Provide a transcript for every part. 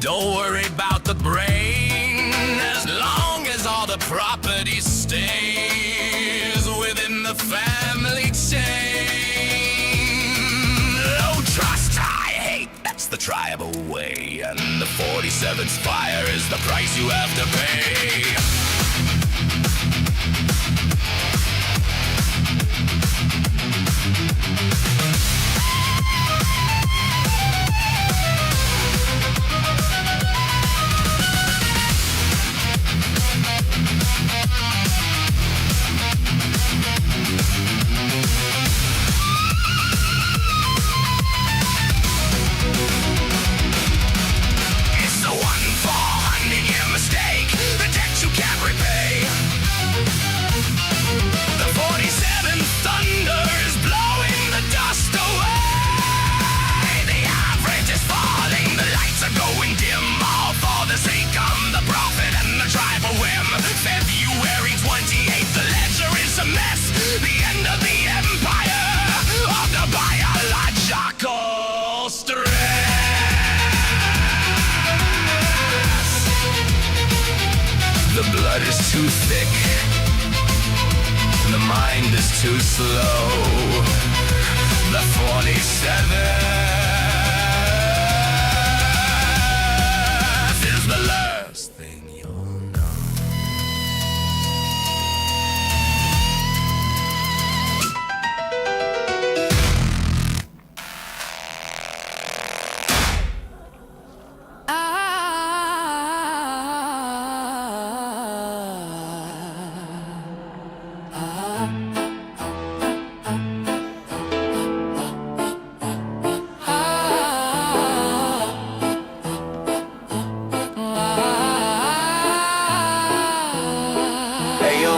Don't worry about the brain, as long as all the property stays within the family chain. Low trust, high hate, that's the tribal way, and the 47's fire is the price you have to pay. The blood is too thick, the mind is too slow. The 47th is the last thing you'll know.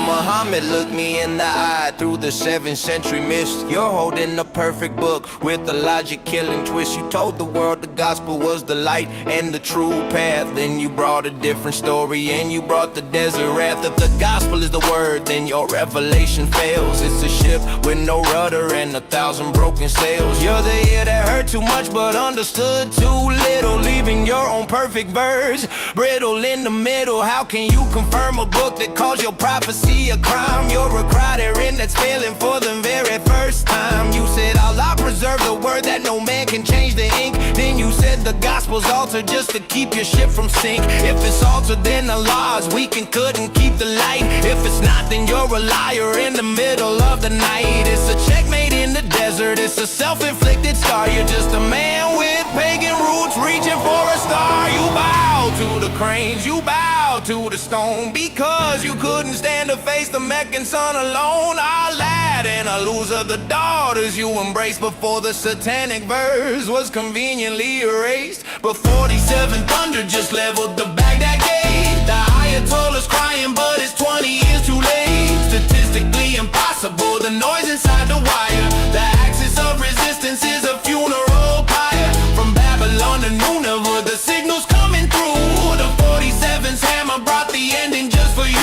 Muhammad looked me in the eye through the 7th century mist. You're holding a perfect book with a logic-killing twist. You told the world the gospel was the light and the true path. Then you brought a different story and you brought the desert wrath. If the gospel is the word, then your revelation fails. It's a ship with no rudder and 1,000 broken sails. You're the ear that heard too much but understood too little, leaving your own perfect verse brittle in the middle. How can you confirm a book that calls your prophecy a crime? You're a criterion that's failing for the very first time. You said Allah preserve the word that no man can change the ink. Then you said the gospel's altered just to keep your ship from sink. If it's altered, then the laws weak and couldn't keep the light. If it's not, then you're a liar in the middle of the night. It's a checkmate in the desert, it's a self-inflicted scar. You're just a man with pagan roots reaching for a star. You bow to the cranes, you bow to the stone, because you couldn't stand to face the Meccan sun alone. Our lad and a loser, the daughters you embraced before the satanic verse was conveniently erased. But 47 thunder just leveled the Baghdad gate. The Ayatollah's crying, but it's 20 years too late. Statistically impossible, the noise inside the wire. The axis of resistance is a funeral pyre. From Babylon to Nineveh, the signal's coming through. The 47's hammer brought the ending just for you.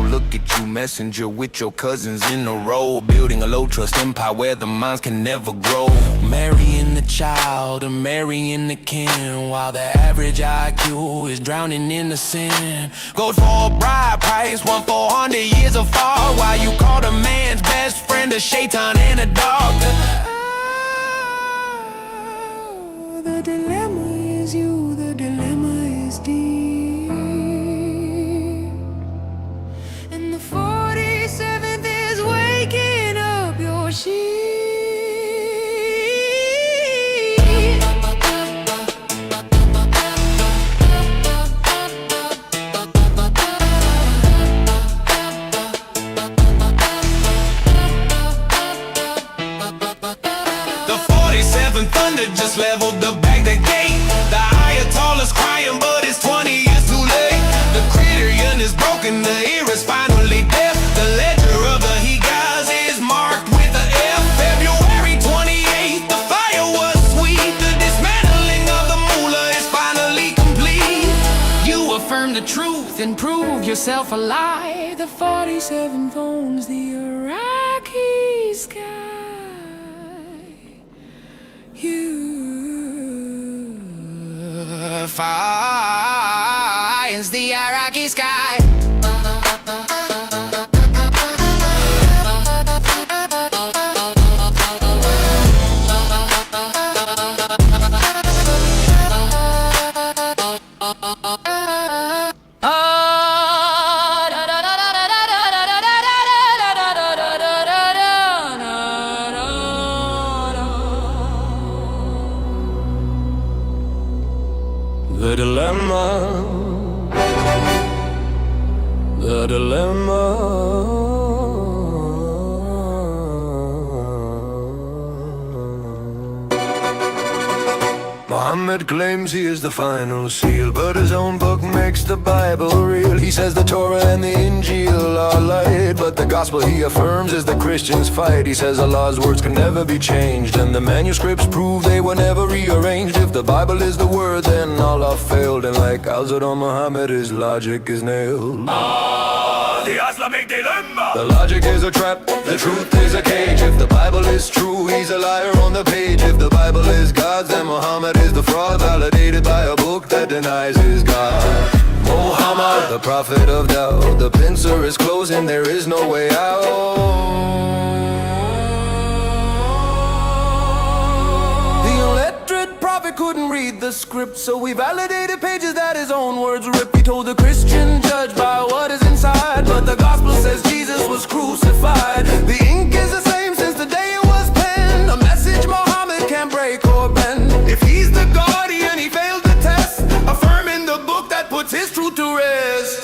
Look at you, messenger, with your cousins in a row, building a low-trust empire where the minds can never grow. Marrying the child and marrying the kin, while the average IQ is drowning in the sin. Goes for a bride price, 1/400 years afar, while you called a man's best friend a shaitan and a dog. The dilemma is you, the dilemma is deep. 47th is waking up your sheep. The 47th thunder just leveled the Baghdad gate. The Ayatollah's crying, but it's 20 years too late. The criterion is broken, the ear is finally deaf. The ledger of the Higaz is marked with a F. February 28th, the fire was sweet. The dismantling of the mullah is finally complete. You affirm the truth and prove yourself a lie. The 47th owns the Iraqi defines the Iraqi sky. The dilemma, the dilemma. Muhammad claims he is the final seal, but his own book makes the Bible real. He says the Torah and the Injil are light, but the gospel he affirms is the Christians' fight. He says Allah's words can never be changed, and the manuscripts prove they were never rearranged. If the Bible is the word, then Allah failed, and like Hazrat Muhammad, his logic is nailed. The Islamic dilemma. The logic is a trap, the truth is a cage. If the Bible is true, he's a liar on the page. If the Bible is God's, then Muhammad is the fraud, validated by a book that denies his God. Muhammad, the prophet of doubt, the pincer is closing, there is no way out. Couldn't read the script, so we validated pages that his own words ripped. He told the Christian judge by what is inside, but the gospel says Jesus was crucified. The ink is the same since the day it was penned, a message Muhammad can't break or bend. If he's the guardian, he failed the test, affirming the book that puts his truth to rest.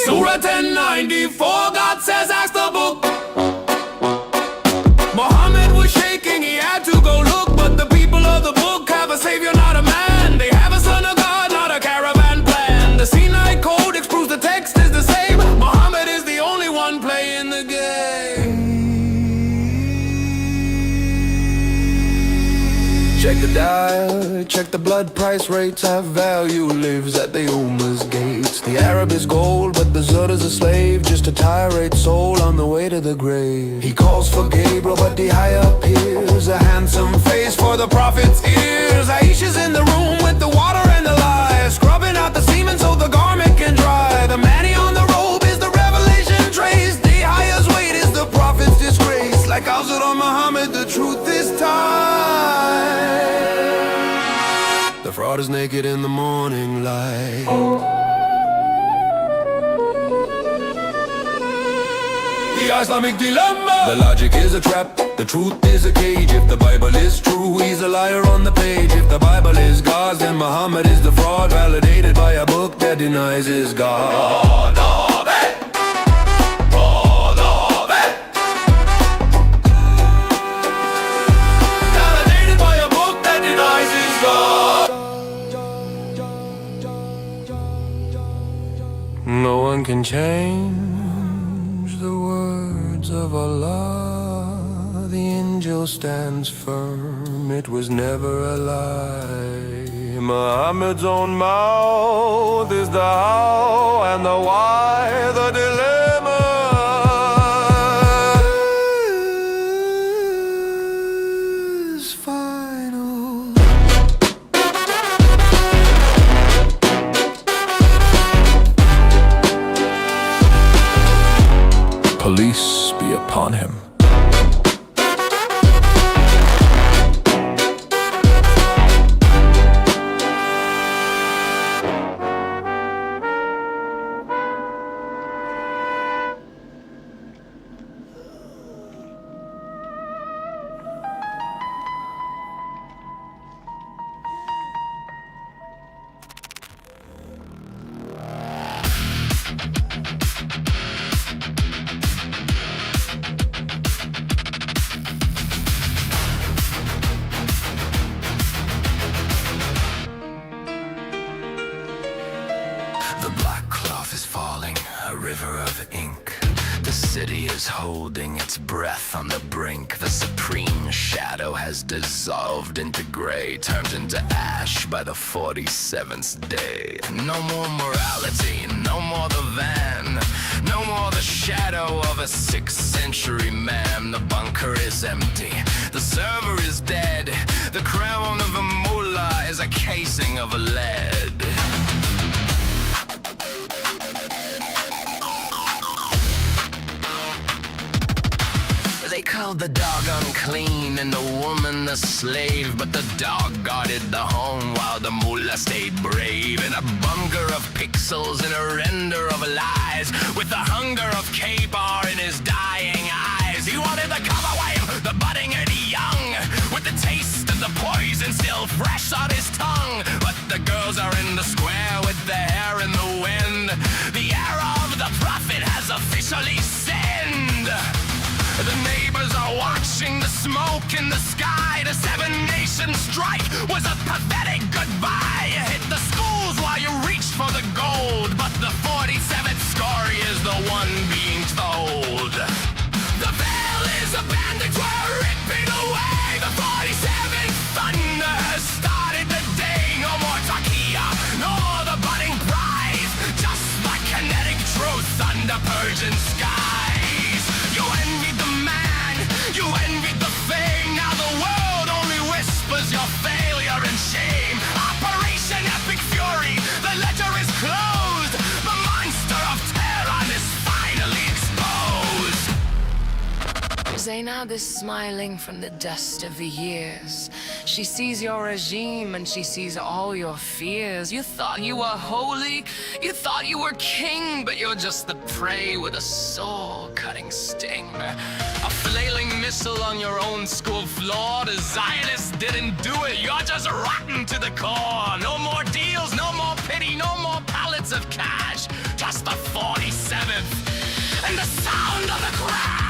Surah 1094, God says ask the book. Muhammad was shaking, he had to go look, but the people of the book have a savior, not a man. They have a son of God, not a caravan plan. The Sinai Codex proves the text is the same. Muhammad is the only one playing the game. Check the dial, check the blood price rates. Our value lives at the Ummah's gates. The Arab is gold, but the Zud is a slave, just a tirade soul on the way to the grave. He calls for Gabriel, but the high appears a handsome face for the prophet's ears. Aisha's in the room with the water and the lye, scrubbing out the semen so the garment can dry. The manny on the robe is the revelation trace. The highest weight is the prophet's disgrace. Like Hazrat Muhammad, the truth is tied. The fraud is naked in the morning light. The Islamic dilemma. The logic is a trap, the truth is a cage. If the Bible is true, he's a liar on the page. If the Bible is God's, then Muhammad is the fraud, validated by a book that denies his God. Validated by a book that denies his God. No one can change the words of Allah. The angel stands firm, it was never a lie. Muhammad's own mouth is the how and the why, the dilemma is final. Police be upon him. The black cloth is falling, a river of ink. The city is holding its breath on the brink. The supreme shadow has dissolved into gray, turned into ash by the 47th day. No more morality, no more the van, no more the shadow of a 6th century, ma'am. The bunker is empty. The server is dead. The crown of a mullah is a casing of a lead. They called the dog unclean and the woman a slave, but the dog guarded the home while the mullah stayed brave. In a bunker of pixels and a render of lies, with the hunger of K-bar in his dying eyes. He wanted the cover wave, the budding and young, with the taste of the poison still fresh on his tongue. But the girls are in the square with their hair in the wind. The era of the prophet has officially sinned. The neighbors are watching the smoke in the sky. The 7-nation strike was a pathetic goodbye. You hit the schools while you reached for the gold, but the 47th story is the one being told. The veil is a bandage we're ripping away. The 47th thunder has started the day. No more Takia, nor the budding prize, just the kinetic truth under Persian skies. You envied the man, you envied the fame. Now the world only whispers your failure and shame. Operation Epic Fury, the ledger is closed. The monster of Tehran is finally exposed. Zainab is smiling from the dust of the years. She sees your regime and she sees all your fears. You thought you were holy, you thought you were king, but you're just the prey with a soul-cutting sting. A flailing missile on your own school floor. The Zionists didn't do it, you're just rotten to the core. No more deals, no more pity, no more pallets of cash. Just the 47th and the sound of the crash.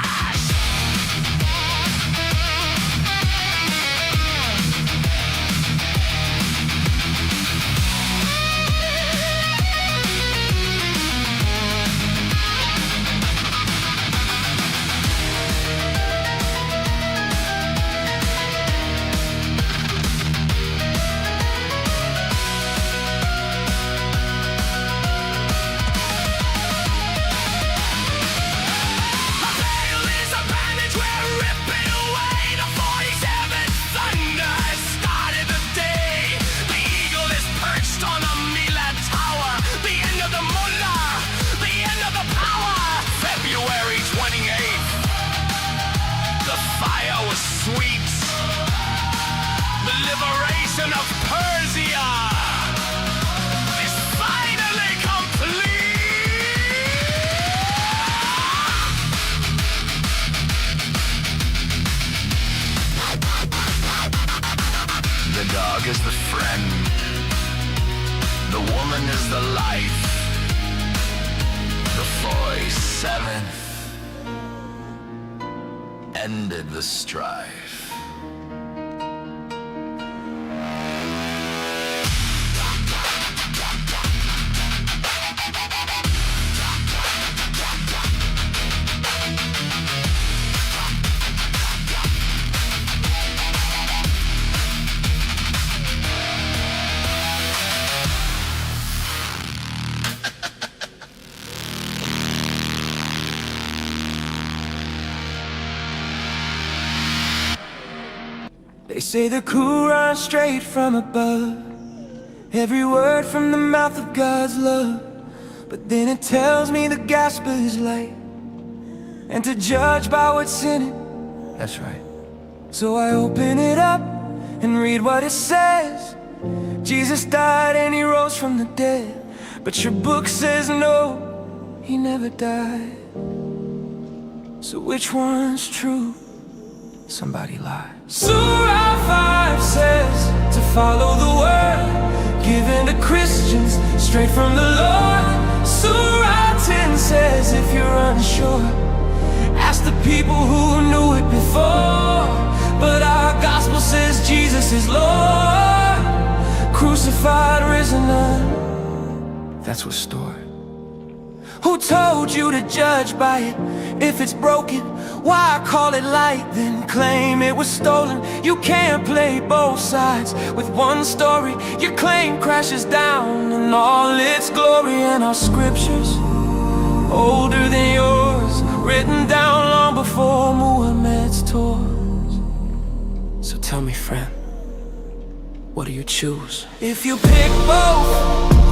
Of Persia is finally complete. The dog is the friend, the woman is the life. The 47th ended the strife. They say the Quran straight from above, every word from the mouth of God's love. But then it tells me the gospel is light, and to judge by what's in it, that's right. So I open it up and read what it says. Jesus died and he rose from the dead, but your book says no, he never died. So which one's true? Somebody lied. Surah 5 says to follow the word given to Christians straight from the Lord. Surah 10 says if you're unsure, ask the people who knew it before. But our gospel says Jesus is Lord, crucified, risen up, that's what's stored. Who told you to judge by it if it's broken? Why call it light, then claim it was stolen? You can't play both sides with one story. Your claim crashes down in all its glory. And our scriptures, older than yours, written down long before Muhammad's tours. So tell me, friend, what do you choose? If you pick both,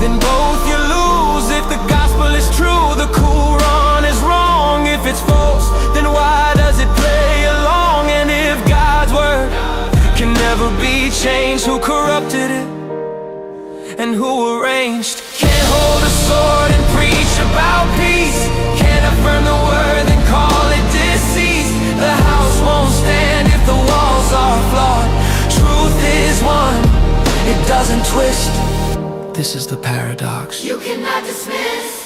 then both you lose. If the gospel is true, the Quran is wrong. If it's false, then why does it play along? And if God's word can never be changed, who corrupted it and who arranged? Can't hold a sword and preach about peace, can't affirm the word then call it deceased. The house won't stand if the walls are flawed. Truth is one, it doesn't twist. This is the paradox you cannot dismiss.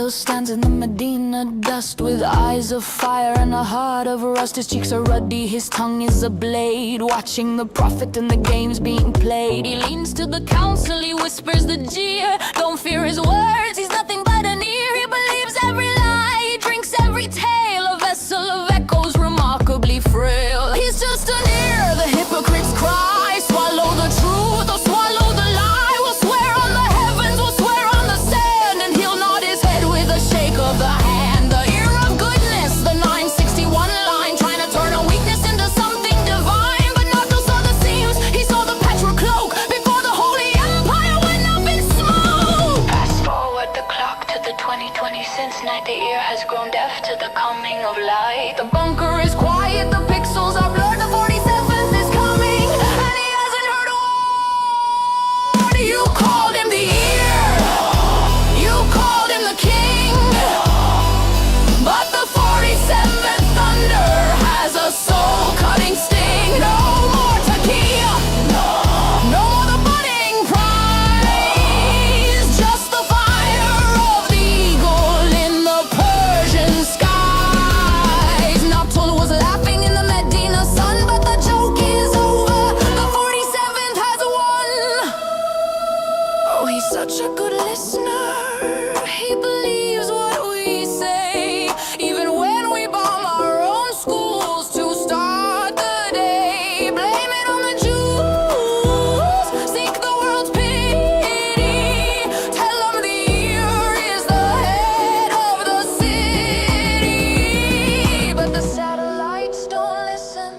Stands in the Medina dust with eyes of fire and a heart of rust. His cheeks are ruddy, his tongue is a blade, watching the prophet and the games being played. He leans to the council, he whispers the jeer. Don't fear his words, he's nothing but an ear. He believes every lie, he drinks every tale, a vessel of echoes remarkably frail. He's just an ear, the hypocrites cry. Swallow the truth or swallow the lie. We'll swear on the heavens, we'll swear on the sand, and he'll nod his head with a shake of the hand. The ear of goodness, the 961 line, trying to turn a weakness into something divine. But not just saw the seams, he saw the petrocloak before the holy empire went up in smoke. Fast forward the clock to the 2020 since night. The ear has grown deaf to the coming of light. The bunker is quiet, the pixels are blurred. The 47th is coming, and he hasn't heard a word. You called him the ear, you called him the king, but the 47th thunder has a soul-cutting sting. No more tequila, no more the budding prize, just the fire of the eagle in the Persian skies. Naphtali was laughing in the Medina sun, but the joke is over. The 47th has won. Oh, he's such a good listener. He believes what we say, even when we bomb our own schools to start the day. Blame it on the Jews, seek the world's pity. Tell them the ear is the head of the city. But the satellites don't listen,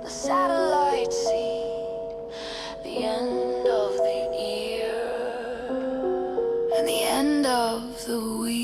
the satellites see the end of the ear and the end of the week.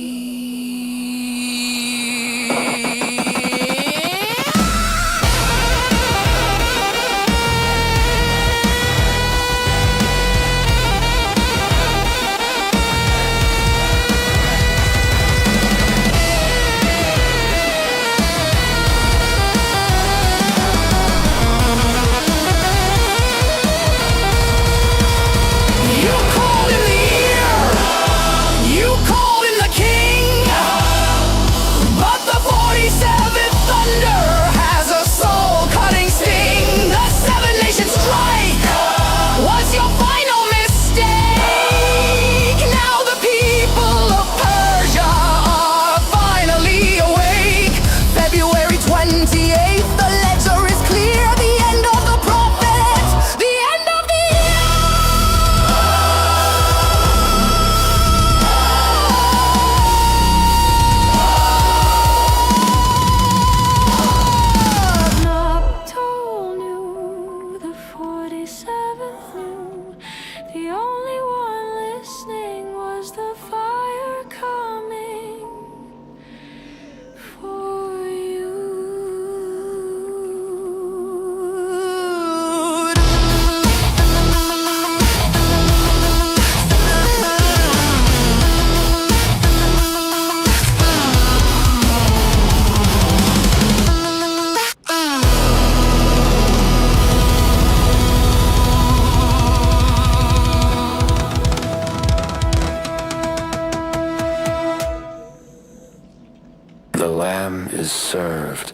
is served.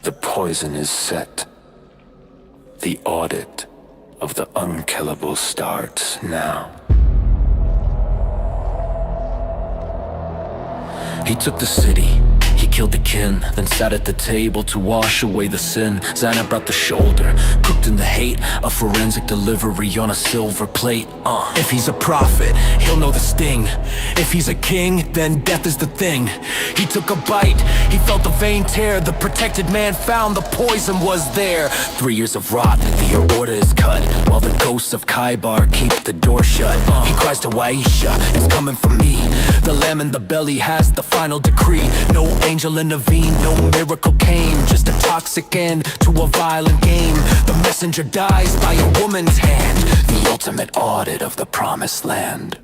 The poison is set. The audit of the unkillable starts now. He took the city, he killed the kin, then sat at the table to wash away the sin. Xana brought the shoulder, cooked in the hate, a forensic delivery on a silver plate. If he's a prophet, he'll know the sting. If he's a king, then death is the thing. He took a bite, he felt the vein tear. The protected man found the poison was there. 3 years of rot, the aorta is cut, while the ghosts of Kaibar keep the door shut. He cries to Waisha, it's coming for me. The lamb in the belly has the final decree. No angel intervened, no miracle came. Just a toxic end to a violent game. The messenger dies by a woman's hand. The ultimate audit of the promised land.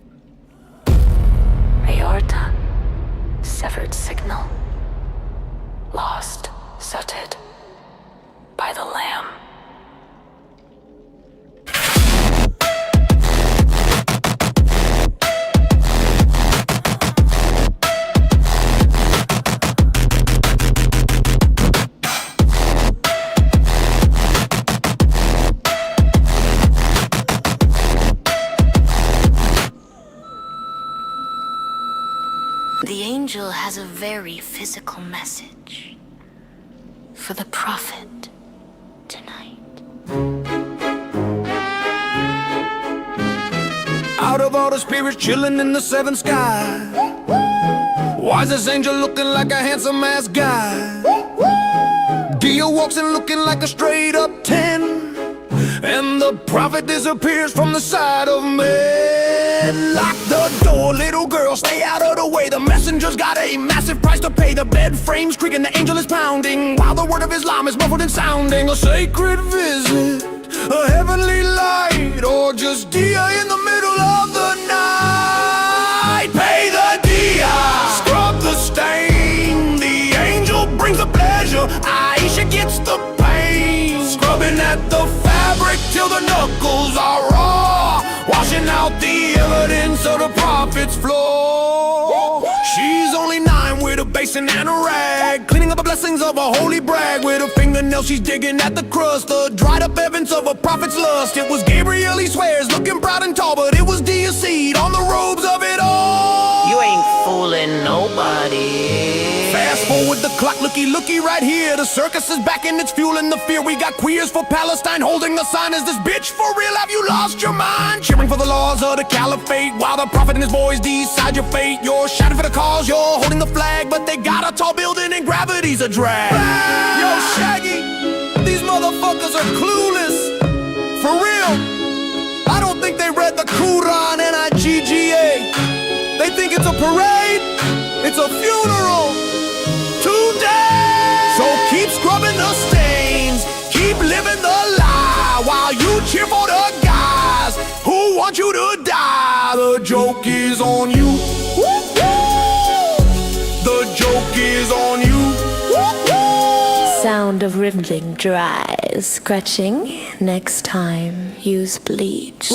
Aorta, severed signal, lost, sutted by the lamb. The angel has a very physical message for the prophet tonight. Out of all the spirits chilling in the seventh sky, why is this angel looking like a handsome ass guy? Dio walks in looking like a straight up 10, and the prophet disappears from the side of men. Lock the door, little girl, stay out of the way. The messenger's got a massive price to pay. The bed frame's creaking, the angel is pounding, while the word of Islam is muffled and sounding. A sacred visit, a heavenly light, or just Dia in the middle of the night. Pay the Dia, scrub the stain. The angel brings the pleasure, Aisha gets the pain. Scrubbing at the fabric till the knuckles are raw, washing out the evidence of the prophet's flaw. She's only 9 with a basin and a rag, cleaning up the blessings of a holy brag. With her fingernail she's digging at the crust, the dried up evidence of a prophet's lust. It was Gabriel, he swears, looking proud and tall, but it was Dia's seed on the robes of it all. You ain't fooling nobody. Fast forward the clock, looky right here. The circus is back and it's fueling the fear. We got queers for Palestine holding a sign. Is this bitch for real? Have you lost your mind? Cheering for the laws of the caliphate, while the prophet and his boys decide your fate. You're shouting for the cause, you're holding the flag, but they got a tall building and gravity's a drag. Yo, Shaggy, these motherfuckers are clueless. For real, I don't think they read the Quran and IGGA. They think it's a parade, it's a funeral today. So keep scrubbing the stains, keep living the lie, while you cheer for the guys who want you to die. The joke is on you. The joke is on you. Sound of riveting dry scratching. Next time, use bleach.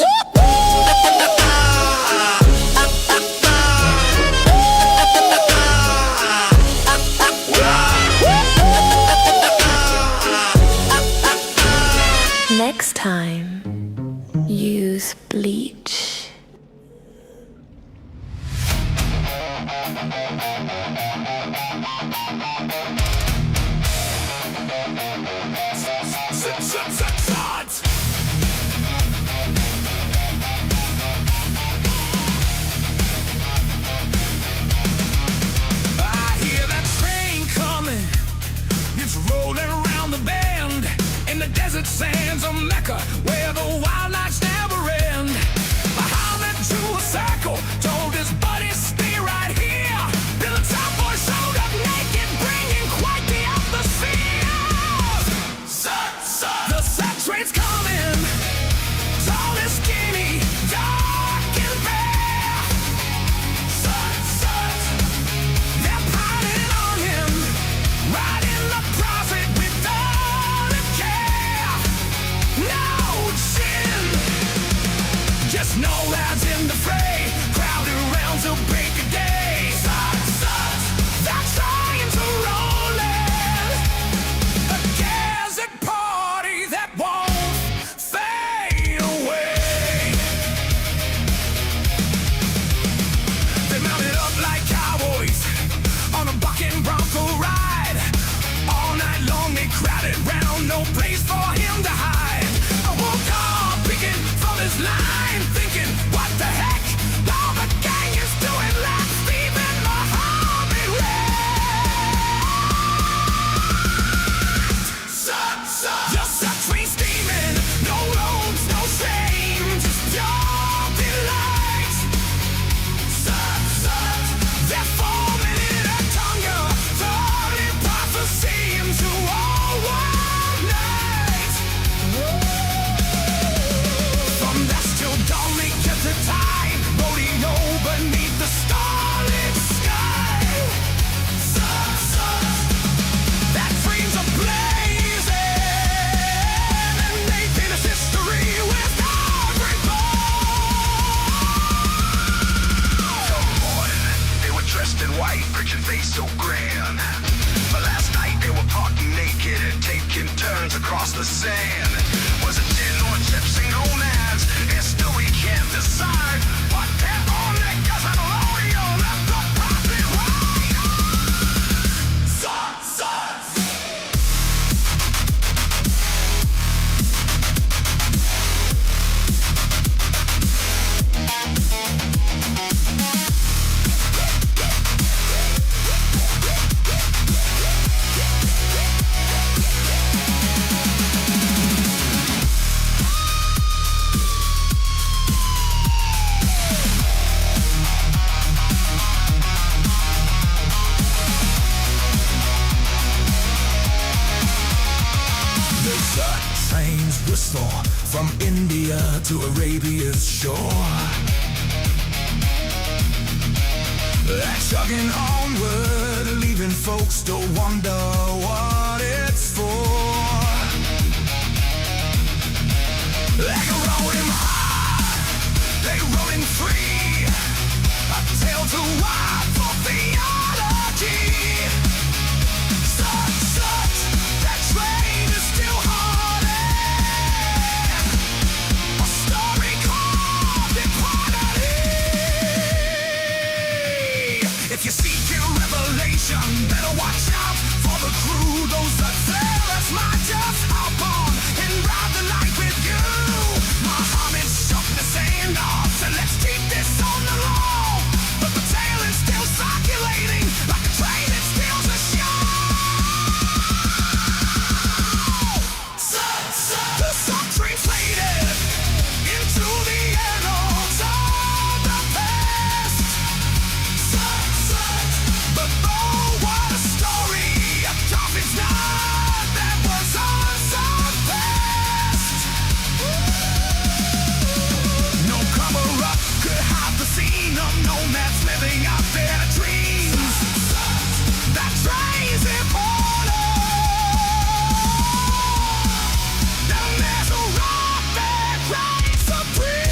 Next time, use bleach. I hear that train coming, it's rolling around the bend, in the desert sands of Mecca, where the wild nights never end. Muhammad drew a circle, told his buddies stay right here. Then the top boy showed up naked, bringing quite the atmosphere. The set train's coming, tall and skinny, dark and bare. They're piling on him, riding the prophet without a care. Now Your sunscreen's steaming, no roads, no shame, just pure delight. They're forming in a tongue, thought prophecy into all one night. From dusk till dawn, they get the time, rodeo beneath the starlit sky. That dreams are blazing, and they finish history with every Some morning, they were dressed in white, picture face so grand. But last night they were parking naked and taking turns across the sand. Was it gin or gypsy, no man's, and still we can't decide. But they're all niggas and rodeo left the profit right. Trains whistle from India to Arabia's shore. They're chugging onward, leaving folks to wonder what it's for. They rode him high, they rode him free, a tale to wide for theology. Such, that train is still haunted. A story called Eternity. If you seek your revelation, better watch out for the crew. Those that fail us might just hop on and ride the night with you. Muhammad shook the sand off, so let's keep this on the low. But the tale is still circulating like a train that steals a show. The song translated into the annals of the past. But oh, what a story, a prophet's night that was unsurpassed. No cover-up could hide the scene of nomads living out their dreams. That train's important. Then there's a rock that reigns supreme.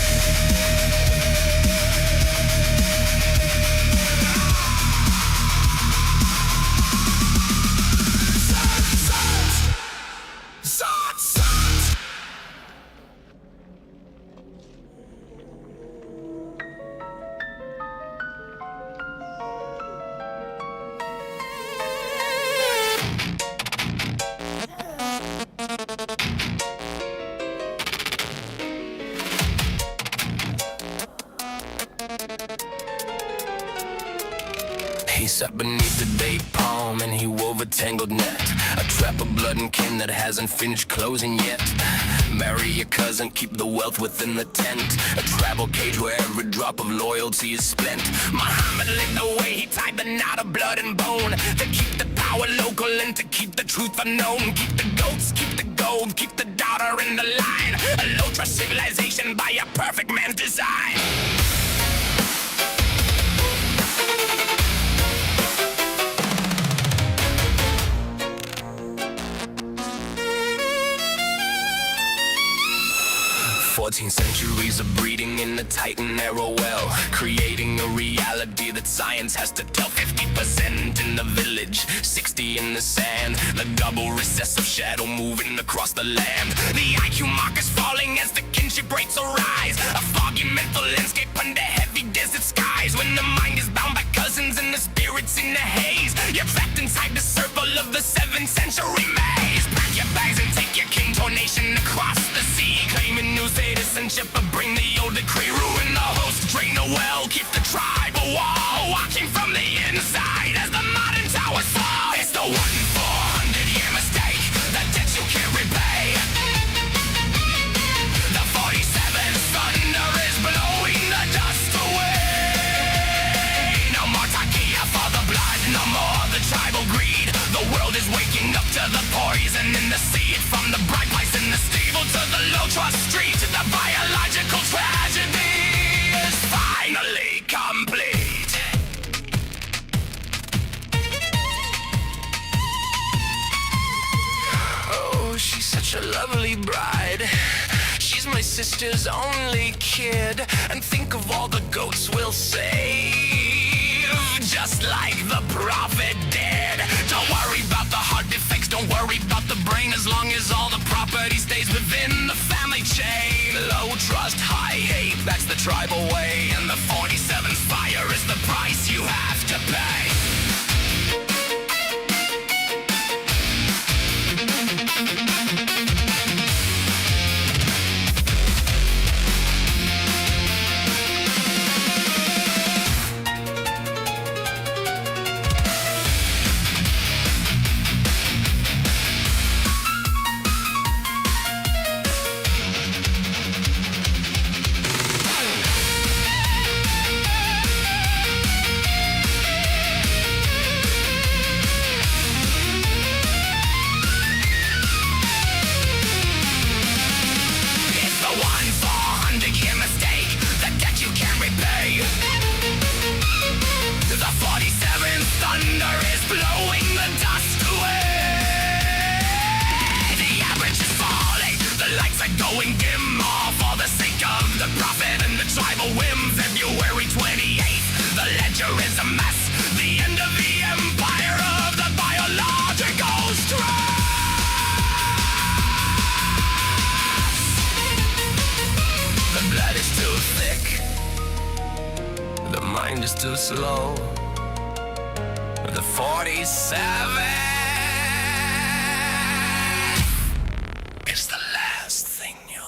He sat beneath the date palm and he wove a tangled net, a trap of blood and kin that hasn't finished closing yet. Marry your cousin, keep the wealth within the tent, a travel cage where every drop of loyalty is spent. Muhammad lit the way, he tied the knot of blood and bone, to keep the power local and to keep the truth unknown. Keep the goats, keep the gold, keep the daughter in the line, a low trust civilization by a perfect man's design. Centuries of breeding in the tight and narrow well, creating a reality that science has to tell. 50% in the village, 60 in the sand, the double recessive shadow moving across the land. The IQ markers falling as the kinship rates arise, a foggy mental landscape under heavy desert skies. When the mind is bound by cousins and the spirits in the haze, you're trapped inside the circle of the 7th century maze. Pack your bags and take your king to a nation across the sea, claiming new citizenship, but bring the old decree. Ruin the host, drain the well, keep the tribe a wall, watching from the inside as the modern towers fall. It's the 1 in 400 year mistake, the debt you can't repay. trust street, the biological tragedy is finally complete. Oh, she's such a lovely bride. She's my sister's only kid. And think of all the goats we'll save, just like the prophet did. Don't worry about the heart defects, don't worry about the brain, as long as all the property stays within the family chain. Low trust, high hate, that's the tribal way. And the 47's fire is the price you have to pay. Going dim all for the sake of the profit and the tribal whim. February 28th, the ledger is a mess. The end of the empire of the biological stress. The blood is too thick, the mind is too slow. The 47 is the last thing you'll.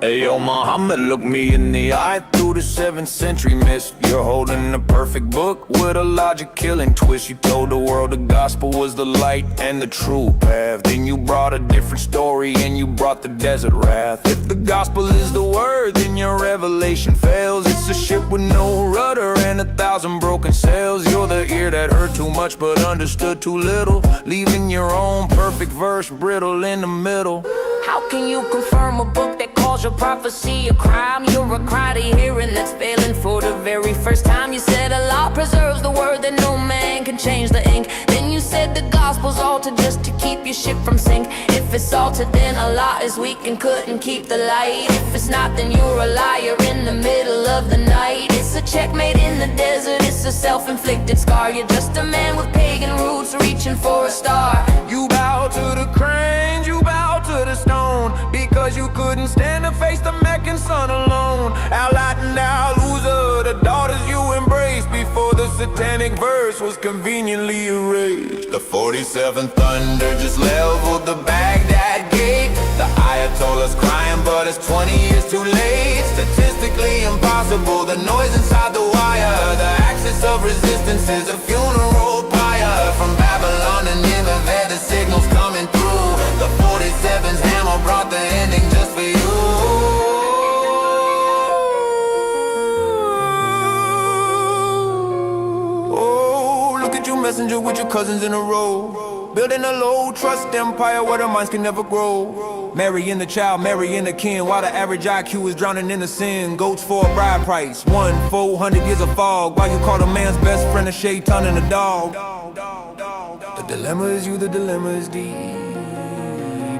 Hey yo, Muhammad, look me in the eye through the 7th century mist. You're holding a perfect book with a logic-killing twist. You told the world the gospel was the light and the true path. Then you brought a different story and you brought the desert wrath. If the gospel is the word, then your revelation fails. It's a ship with no rudder and 1,000 broken sails. You're the ear that heard too much but understood too little, leaving your own perfect verse brittle in the middle. How can you confirm a book that calls your prophecy a crime? You're a cry to hearing that's failing for the very first time. You said Allah preserves the word, that no man can change the ink. Then you said the gospel's altered just to keep your ship from sink. If it's altered, then Allah is weak and couldn't keep the light. If it's not, then you're a liar in the middle of the night. It's a checkmate in the desert, it's a self-inflicted scar. You're just a man with pagan roots reaching for a star. You bow to the cranes, you bow to the stone, because you couldn't stand to face the Meccan sun alone. Al-Lat and Al-Uzza, the daughters you embraced before the satanic verse was conveniently erased. The 47th thunder just leveled the Baghdad gate. The Ayatollah's crying, but it's 20 years too late. Statistically impossible, the noise inside the wire. The axis of resistance is a funeral pyre. From Babylon to Nineveh, the signal's coming through. The 47's hammer brought the ending just for you. Oh, look at you, messenger, with your cousins in a row, building a low trust empire where the minds can never grow. Marrying the child, marrying the kin, while the average IQ is drowning in the sin. Goats for a bride price, 1-400 years of fog, while you call a man's best friend a shaitan and a dog. The dilemma is you, the dilemma is deep,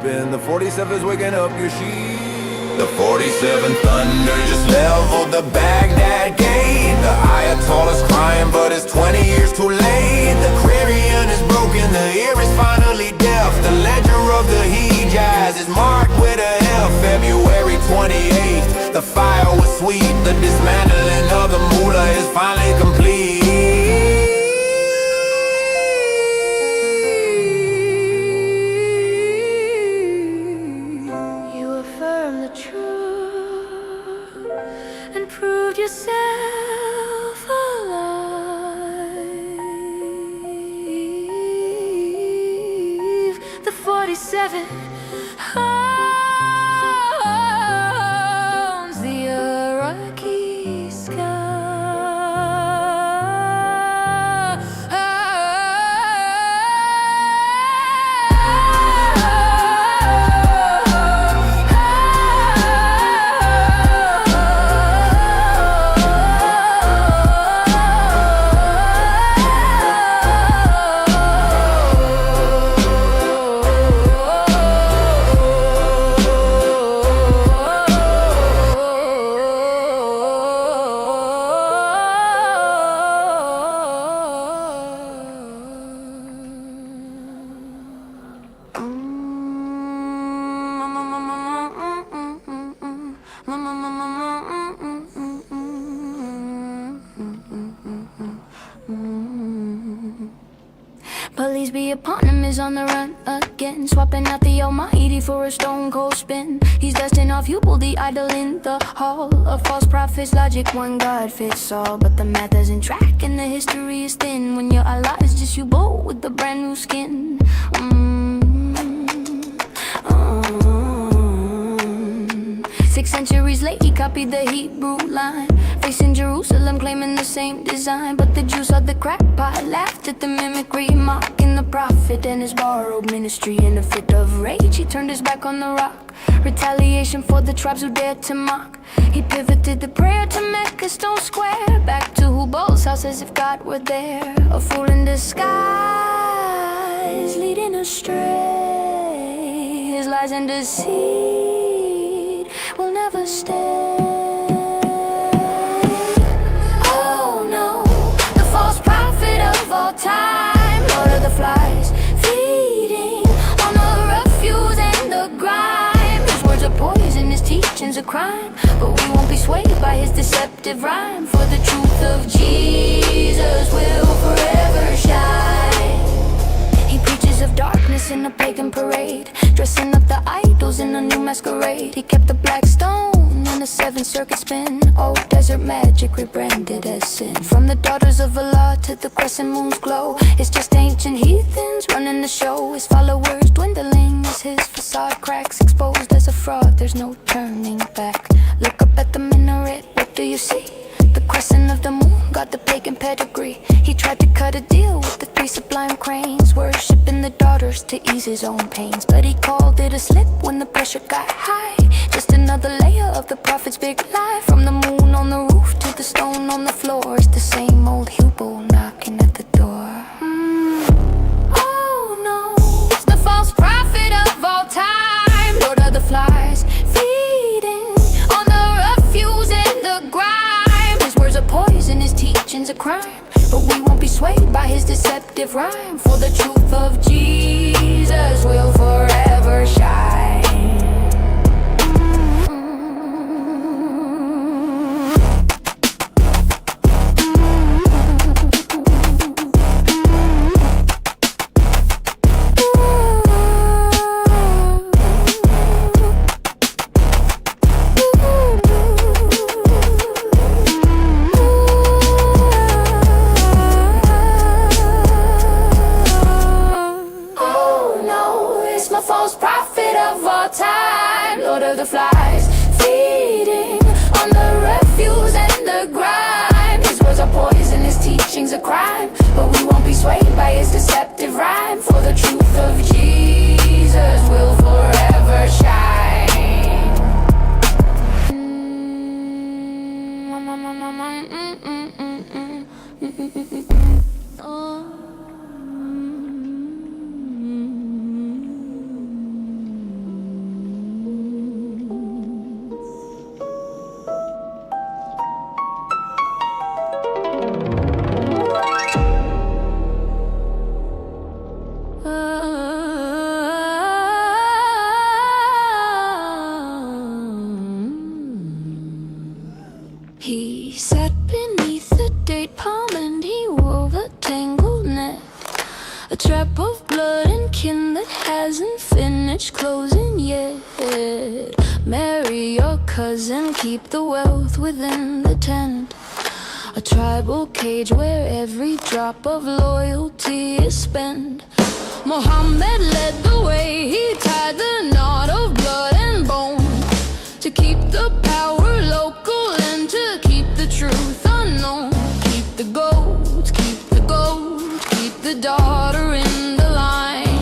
and the 47's waking up your sheep. The 47th thunder just leveled the Baghdad gate. The Ayatollah's crying, but it's 20 years too late. The Caribbean is broken broken, the ear is finally deaf. The ledger of the Hijaz is marked with a F. February 28th, the fire was sweet. The dismantling of the mullah is finally complete. You affirm the truth and proved yourself alive. The 47 owns the Iraqi sky. Police be upon him, is on the run again, swapping out the almighty for a stone cold spin. He's dusting off Hubal, the idol in the hall of false prophets. Logic, one God fits all, but the math doesn't track and the history is thin when your Allah is just Hubal with the brand new skin. 6 centuries late, he copied the Hebrew line, facing Jerusalem, claiming the same design. But the Jews saw the crackpot, laughed at the mimicry, mocking the prophet and his borrowed ministry. In a fit of rage, he turned his back on the rock, retaliation for the tribes who dared to mock. He pivoted the prayer to Mecca Stone Square, back to Hubal's house as if God were there. A fool in disguise, leading astray. His lies and deceit will never stay. Oh no, the false prophet of all time, Lord of the flies, feeding on the refuse and the grime. His words are poison, his teachings a crime, but we won't be swayed by his deceptive rhyme. For the truth of Jesus will forever shine. He preaches of darkness in a pagan parade, dressing up the idols in a new masquerade. He kept the black stone in a 7 circuit spin, old desert magic rebranded as sin. From the daughters of Allah to the crescent moon's glow, it's just ancient heathens running the show. His followers dwindling as his facade cracks, exposed as a fraud, there's no turning back. Look up at the minaret, what do you see? The crescent of the moon got the pagan pedigree. He tried to cut a deal with the 3 sublime cranes, worshipping the daughters to ease his own pains. But he called it a slip when the pressure got high, just another layer of the prophet's big lie. From the moon on the roof to the stone on the floor, it's the same old Hubal knocking at the door. Oh no, it's the false prophet of all time, Lord of the flies, feeding on the refuse and the grime. His words are poison, his teachings a crime, but we won't be swayed by his deceptive rhyme. For the truth of Jesus will forever shine. False prophet of all time, Lord of the flies, feeding on the refuse and the grime. His words are poison, his teachings a crime, but we won't be swayed by his deceptive rhyme. For the truth of Jesus will forever shine. hasn't finished closing yet. Marry your cousin, keep the wealth within the tent. A tribal cage where every drop of loyalty is spent. Muhammad led the way, he tied the knot of blood and bone, to keep the power local and to keep the truth unknown. Keep the gold, keep the gold, keep the daughter in the line.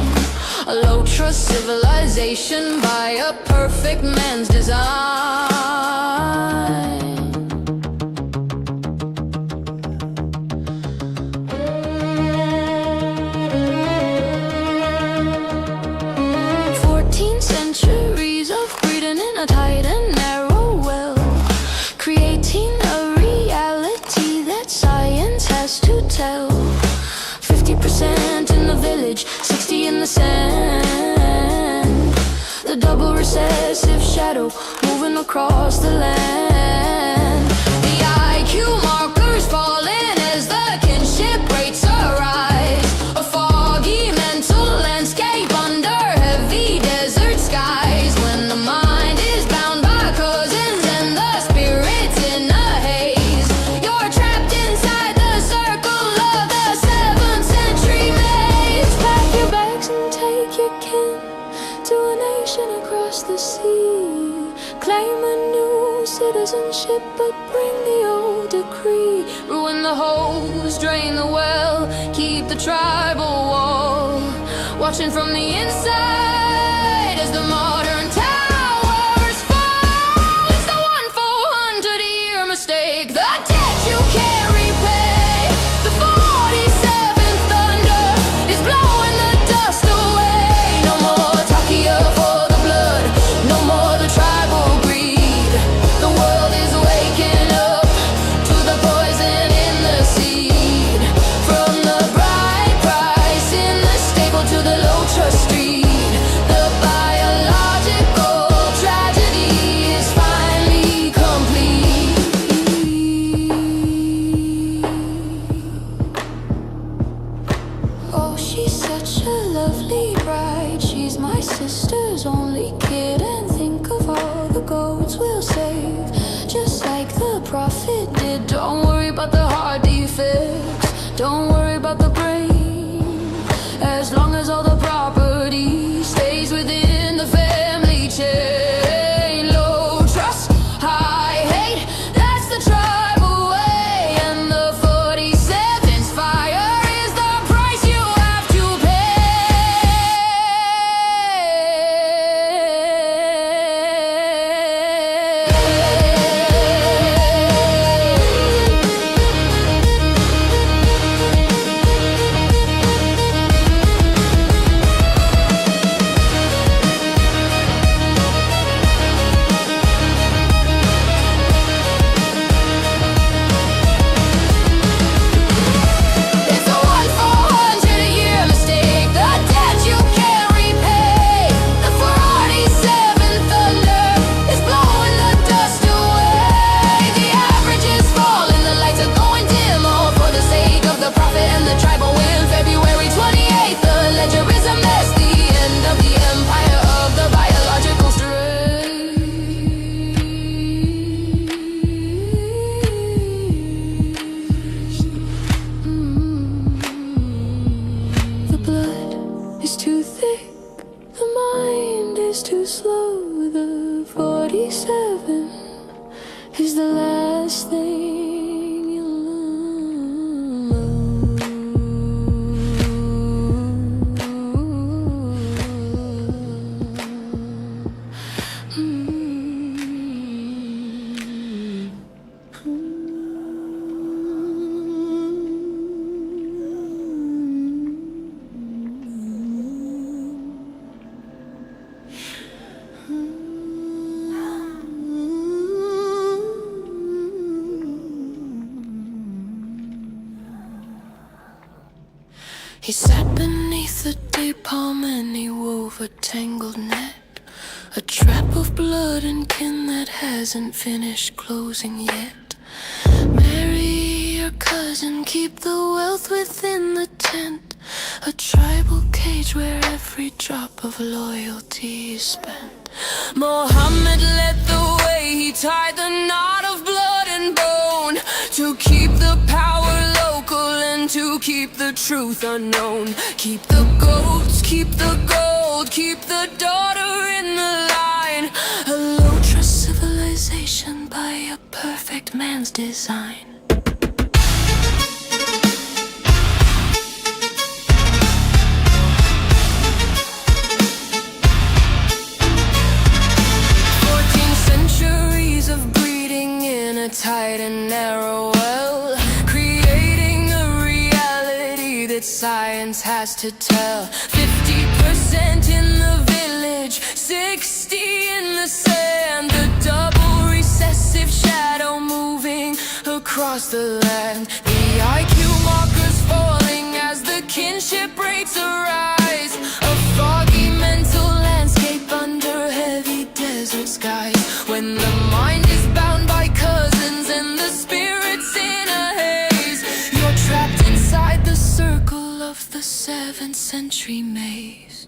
A low trust civilization by a perfect man's design. 14 centuries of breeding in a tight and narrow well, creating a reality that science has to tell. 50% in the village, 60 in the sand. The double recessive shadow moving across the land. The IQ markers falling as the kinship rates arise. A foggy mental landscape under heavy desert skies. When the mind is bound by cousins and the spirits in a haze, you're trapped inside the circle of the 7th century maze. Pack your bags and take your kin to a nation across the sea. Claim a new citizenship, but bring the old decree. Ruin the hose, drain the well, keep the tribal wall. Watching from the inside as the modern towers fall. It's the 1/400-year mistake, the debt you can't repay. The 47th thunder is blowing the dust away. No more Takia for the blood, no more the tribal greed. The world is waking up to the poison in the seed. From the bride price in the stable to the low trust street, the biological tragedy is finally complete. Oh, she's such a lovely bride. She's my sister's only kid. And think of all the goats we'll save, just like the prophet did. Don't worry about the heart defects, don't worry about the brain, as long as all the property stays within the family chain. Low trust, high hate, that's the tribal way. And the 47's fire is the price you have to It's a 1/400-year mistake, the debt you can't repay. The 47th thunder is blowing the dust away. The average is falling, the lights are going dim, all for the sake of the prophet and the tribal win. February 28th, the ledger is a mess. The end of the empire of the biological The blood is too thick, the mind is too slow. The 47 is the last thing you'll He sat beneath the deep palm and he wove a tangled net, a trap of blood and kin that hasn't finished closing yet. Marry your your cousin, keep the wealth within the tent. A tribal cage where every drop of loyalty is spent. Muhammad led the way, he tied the knot of blood and bone, to keep the power local and to keep the truth unknown. Keep the goats, keep the gold, keep the daughter in the line. A low trust civilization by a perfect man's design. Tight and narrow well, creating a reality that science has to tell. 50% in the village, 60 in the sand. The double recessive shadow moving across the land. The IQ markers falling as the kinship rates arise. A foggy mental landscape under heavy desert skies. When the mind is bound by cousins and the spirit's in a haze, you're trapped inside the circle of the 7th century maze.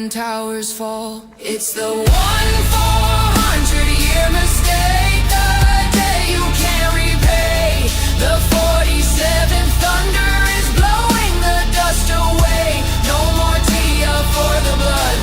Towers fall. It's the 1-400-year mistake, the day you can't repay. The 47th thunder is blowing the dust away. No more Tia for the blood.